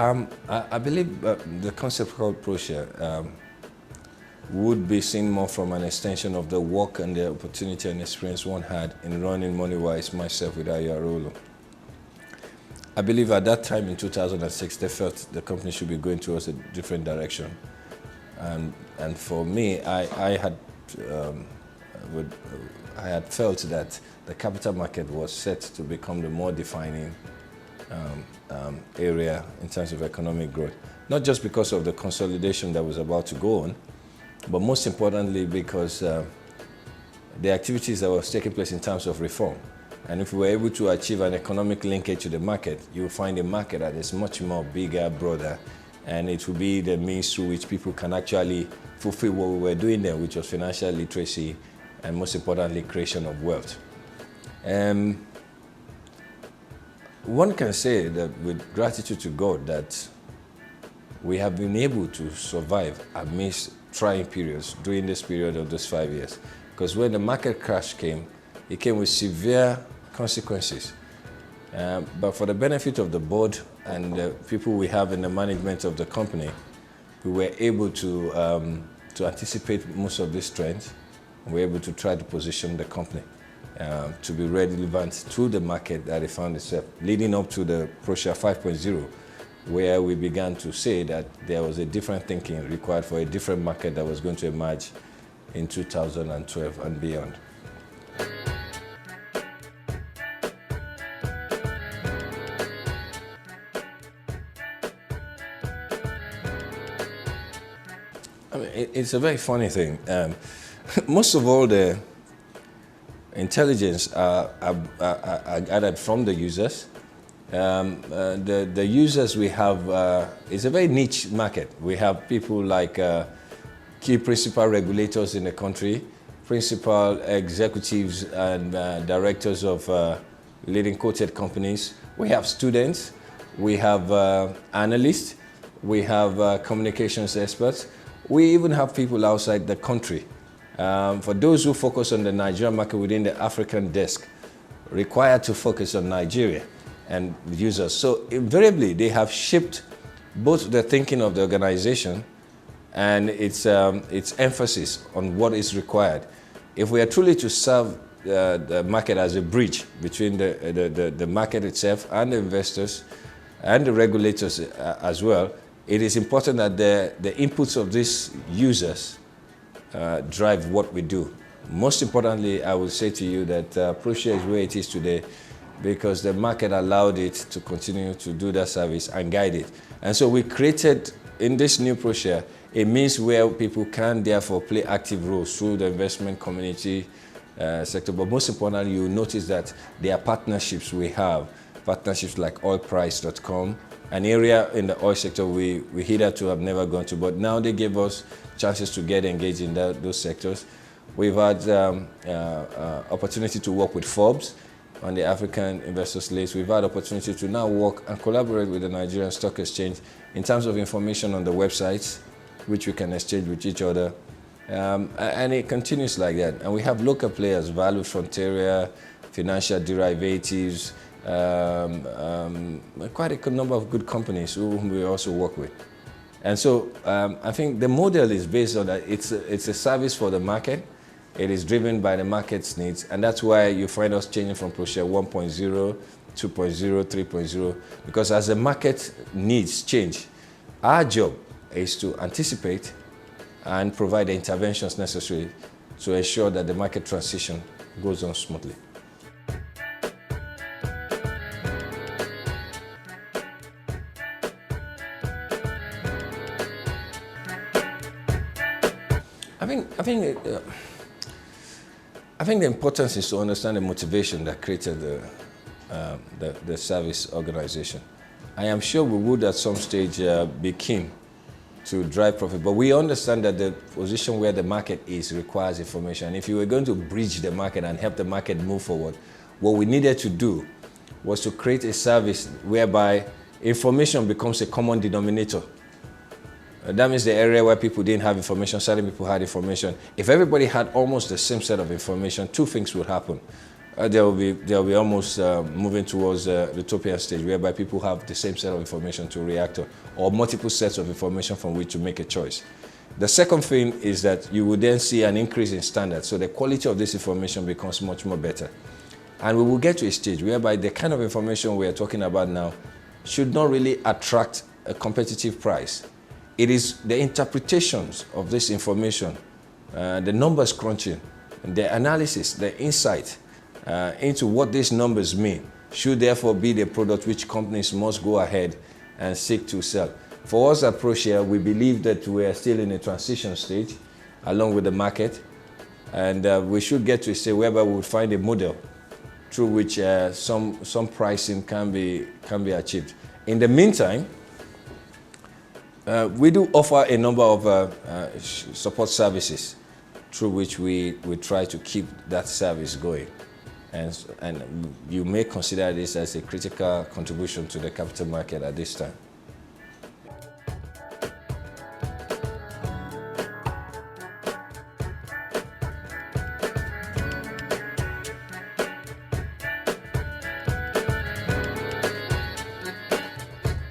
I believe the concept called Proshare would be seen more from an extension of the work and the opportunity and experience one had in running MoneyWise myself with Ayarolo. I believe at that time in 2006, they felt the company should be going towards a different direction. And for me, I had felt that the capital market was set to become the more defining area in terms of economic growth. Not just because of the consolidation that was about to go on, but most importantly because the activities that was taking place in terms of reform. And if we were able to achieve an economic linkage to the market, you will find a market that is much more bigger, broader, and it will be the means through which people can actually fulfill what we were doing there, which was financial literacy and most importantly, creation of wealth. One can say that with gratitude to God that we have been able to survive amidst trying periods during this period of those 5 years. Because when the market crash came, it came with severe consequences. But for the benefit of the board and the people we have in the management of the company, we were able to anticipate most of these trends. We were able to try to position the company to be relevant to the market that it found itself, leading up to the Proshare 5.0, where we began to say that there was a different thinking required for a different market that was going to emerge in 2012 and beyond. I mean, it's a very funny thing. Most of all the intelligence are gathered from the users. The users we have is a very niche market. We have people like key principal regulators in the country, principal executives and directors of leading quoted companies. We have students, we have analysts, we have communications experts. We even have people outside the country. For those who focus on the Nigerian market within the African desk, required to focus on Nigeria and users. So invariably, they have shaped both the thinking of the organization and its emphasis on what is required. If we are truly to serve the market as a bridge between the market itself and the investors and the regulators as well, it is important that the inputs of these users drive what we do. Most importantly, I will say to you that Proshare is where it is today because the market allowed it to continue to do that service and guide it. And so we created in this new Proshare a means where people can therefore play active roles through the investment community sector. But most importantly, you'll notice that there are partnerships we have, partnerships like oilprice.com, an area in the oil sector we hitherto have never gone to, but now they give us chances to get engaged in those sectors. We've had opportunity to work with Forbes on the African investors list. We've had opportunity to now work and collaborate with the Nigerian Stock Exchange in terms of information on the websites, which we can exchange with each other. And it continues like that. And we have local players, Value Frontier, Financial Derivatives, quite a number of good companies whom we also work with. And so I think the model is based on that. It's a service for the market. It is driven by the market's needs. And that's why you find us changing from Proshare 1.0, 2.0, 3.0, because as the market needs change, our job is to anticipate and provide the interventions necessary to ensure that the market transition goes on smoothly. I think the importance is to understand the motivation that created the service organization. I am sure we would at some stage be keen to drive profit, but we understand that the position where the market is requires information. If you were going to bridge the market and help the market move forward, what we needed to do was to create a service whereby information becomes a common denominator. That means the area where people didn't have information, certain people had information. If everybody had almost the same set of information, two things would happen. There will be almost moving towards the utopian stage, whereby people have the same set of information to react to, or multiple sets of information from which to make a choice. The second thing is that you will then see an increase in standards, so the quality of this information becomes much more better. And we will get to a stage whereby the kind of information we are talking about now should not really attract a competitive price. It is the interpretations of this information, the numbers crunching, the analysis, the insight into what these numbers mean should therefore be the product which companies must go ahead and seek to sell. For us at Proshare, we believe that we are still in a transition stage along with the market, and we should get to a stage whereby we will find a model through which some pricing can be achieved. In the meantime, we do offer a number of support services through which we try to keep that service going. And you may consider this as a critical contribution to the capital market at this time.